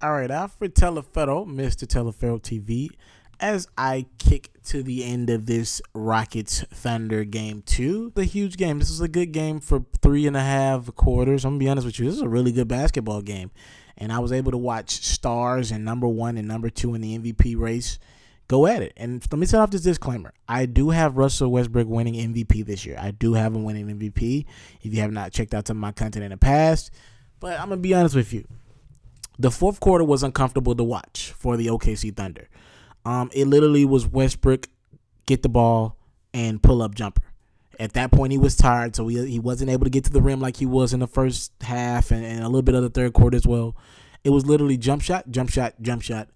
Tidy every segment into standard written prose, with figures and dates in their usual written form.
All right, Alfred Telefero, Mr. Telefero TV, as I kick to the end of this Rockets Thunder game 2. A huge game. This was a good game for 3.5 quarters. I'm going to be honest with you. This is a really good basketball game. And I was able to watch stars and number 1 and number 2 in the MVP race go at it. And let me set off this disclaimer. I do have Russell Westbrook winning MVP this year. I do have him winning MVP if you have not checked out some of my content in the past. But I'm going to be honest with you. The fourth quarter was uncomfortable to watch for the OKC Thunder. It literally was Westbrook get the ball and pull up jumper. At that point, he was tired, so he wasn't able to get to the rim like he was in the first half and a little bit of the third quarter as well. It was literally jump shot, jump shot, jump shot.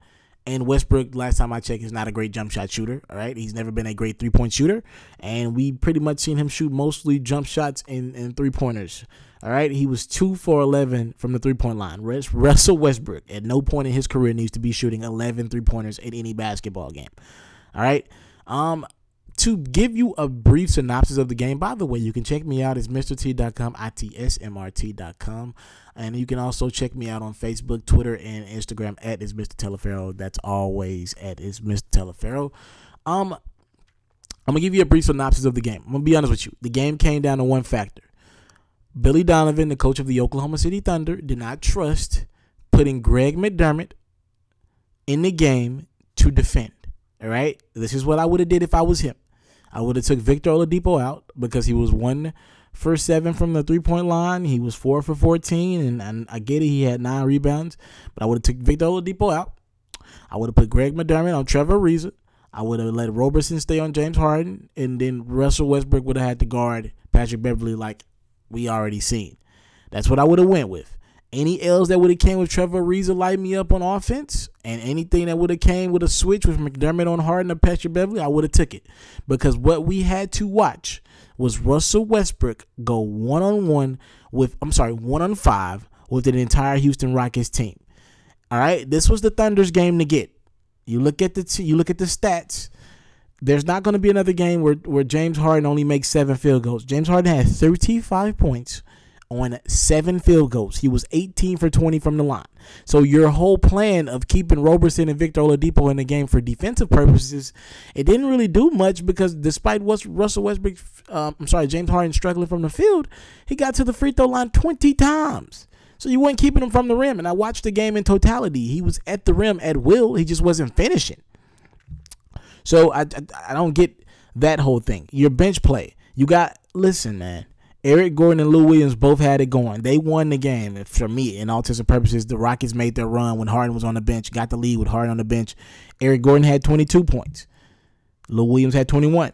And Westbrook, last time I checked, is not a great jump shot shooter. All right, he's never been a great three-point shooter, and we pretty much seen him shoot mostly jump shots and three-pointers. All right, he was 2 for 11 from the three-point line. Russell Westbrook, at no point in his career, needs to be shooting 11 three-pointers in any basketball game. All right, to give you a brief synopsis of the game, by the way, you can check me out. It's MrT.com, ITSMRT.com. And you can also check me out on Facebook, Twitter, and Instagram at It's Mr. Telefero. That's always at It's Mr. Telefero. I'm going to give you a brief synopsis of the game. I'm going to be honest with you. The game came down to one factor. Billy Donovan, the coach of the Oklahoma City Thunder, did not trust putting Greg McDermott in the game to defend. All right? This is what I would have did if I was him. I would have took Victor Oladipo out because he was 1 for 7 from the three-point line. He was 4 for 14, and I get it. He had 9 rebounds. But I would have took Victor Oladipo out. I would have put Greg McDermott on Trevor Ariza. I would have let Roberson stay on James Harden, and then Russell Westbrook would have had to guard Patrick Beverley like we already seen. That's what I would have went with. Any L's that would have came with Trevor Ariza light me up on offense, and anything that would have came with a switch with McDermott on Harden or Patrick Beverley, I would have took it. Because what we had to watch was Russell Westbrook go 1-on-5 with an entire Houston Rockets team. All right, this was the Thunder's game to get. You look at the stats. There's not going to be another game where James Harden only makes 7 field goals. James Harden had 35 points on 7 field goals. He was 18 for 20 from the line. So your whole plan of keeping Roberson and Victor Oladipo in the game for defensive purposes, it didn't really do much because despite James Harden struggling from the field, he got to the free throw line 20 times. So you weren't keeping him from the rim. And I watched the game in totality. He was at the rim at will. He just wasn't finishing. So I don't get that whole thing. Your bench play. Listen, man. Eric Gordon and Lou Williams both had it going. They won the game. For me, in all intents and purposes, the Rockets made their run when Harden was on the bench, got the lead with Harden on the bench. Eric Gordon had 22 points. Lou Williams had 21.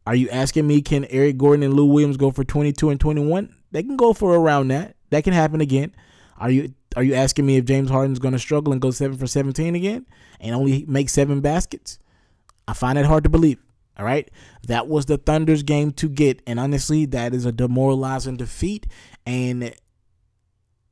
Are you asking me, can Eric Gordon and Lou Williams go for 22 and 21? They can go for around that. That can happen again. Are you asking me if James Harden's going to struggle and go 7 for 17 again and only make 7 baskets? I find it hard to believe. All right, that was the Thunder's game to get, and honestly, that is a demoralizing defeat, and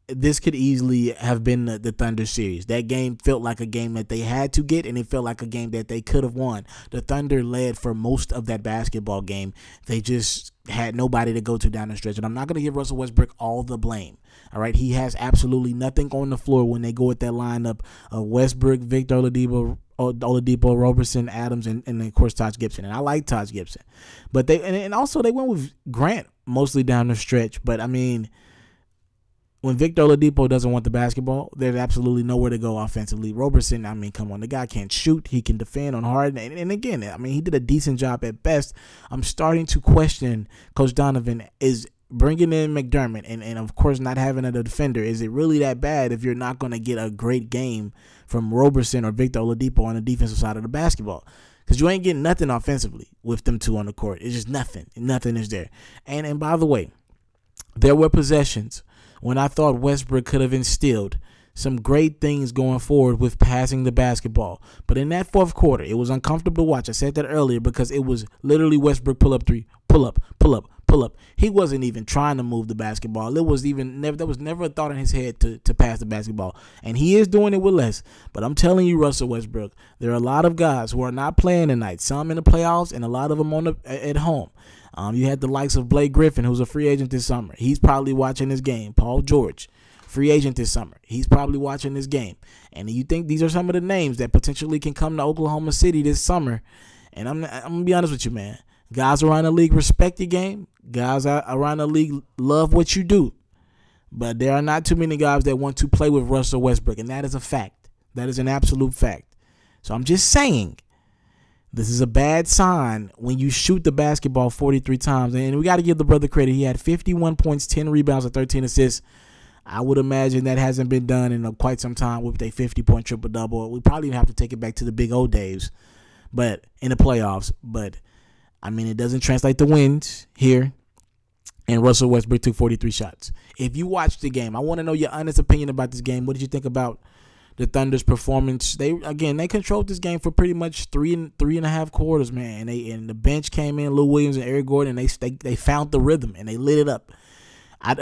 this could easily have been the Thunder series. That game felt like a game that they had to get, and it felt like a game that they could have won. The Thunder led for most of that basketball game. They just had nobody to go to down the stretch, and I'm not going to give Russell Westbrook all the blame. All right, he has absolutely nothing on the floor when they go with that lineup of Westbrook, Victor Oladipo, Roberson, Adams, and of course Taj Gibson. And I like Taj Gibson, but they also went with Grant mostly down the stretch. But I mean, when Victor Oladipo doesn't want the basketball, there's absolutely nowhere to go offensively. Roberson, I mean, come on, the guy can't shoot. He can defend on Harden, and again, I mean, he did a decent job at best. I'm starting to question Coach Donovan is bringing in McDermott and of course not having a defender. Is it really that bad if you're not going to get a great game from Roberson or Victor Oladipo on the defensive side of the basketball? Because you ain't getting nothing offensively with them two on the court. It's just nothing. Nothing is there. And by the way, there were possessions when I thought Westbrook could have instilled some great things going forward with passing the basketball. But in that fourth quarter, it was uncomfortable to watch. I said that earlier because it was literally Westbrook pull up 3, pull up, pull up, pull up. He wasn't even trying to move the basketball. There was never a thought in his head to pass the basketball. And he is doing it with less. But I'm telling you, Russell Westbrook, there are a lot of guys who are not playing tonight. Some in the playoffs and a lot of them at home. You had the likes of Blake Griffin, who's a free agent this summer. He's probably watching this game. Paul George. free agent this summer. He's probably watching this game. And you think these are some of the names that potentially can come to Oklahoma City this summer. And I'm going to be honest with you, man. Guys around the league respect your game. Guys around the league love what you do. But there are not too many guys that want to play with Russell Westbrook, and that is a fact. That is an absolute fact. So I'm just saying, this is a bad sign when you shoot the basketball 43 times. And we got to give the brother credit. He had 51 points, 10 rebounds, and 13 assists. I would imagine that hasn't been done in quite some time with a 50-point triple-double. We probably have to take it back to the big old days, but in the playoffs. But, I mean, it doesn't translate to wins here. And Russell Westbrook took 43 shots. If you watched the game, I want to know your honest opinion about this game. What did you think about the Thunder's performance? They controlled this game for pretty much three and a half quarters, man. And the bench came in, Lou Williams and Eric Gordon, and they found the rhythm and they lit it up. I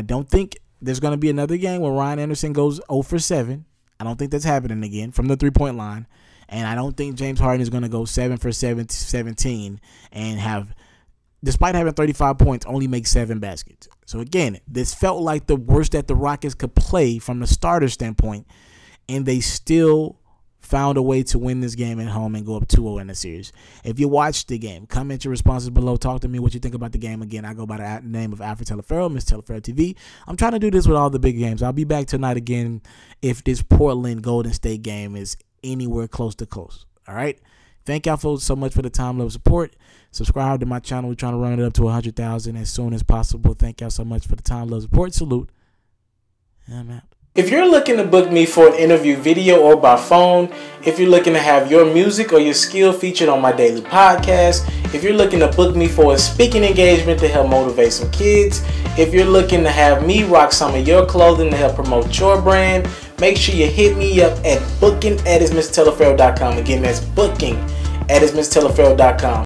don't think there's going to be another game where Ryan Anderson goes 0 for 7. I don't think that's happening again from the three-point line. And I don't think James Harden is going to go 7 for 17 and have, despite having 35 points, only make 7 baskets. So, again, this felt like the worst that the Rockets could play from the starter standpoint, and they still found a way to win this game at home and go up 2-0 in the series. If you watched the game, comment your responses below. Talk to me what you think about the game. Again, I go by the name of Alfred Teleferro, Miss Teleferro TV. I'm trying to do this with all the big games. I'll be back tonight again if this Portland Golden State game is anywhere close to close. All right? Thank y'all so much for the time, love, support. Subscribe to my channel. We're trying to run it up to 100,000 as soon as possible. Thank y'all so much for the time, love, support. Salute. I'm out. If you're looking to book me for an interview video or by phone, if you're looking to have your music or your skill featured on my daily podcast, if you're looking to book me for a speaking engagement to help motivate some kids, if you're looking to have me rock some of your clothing to help promote your brand, make sure you hit me up at booking@ismrteleferro.com. Again, that's booking@ismrteleferro.com.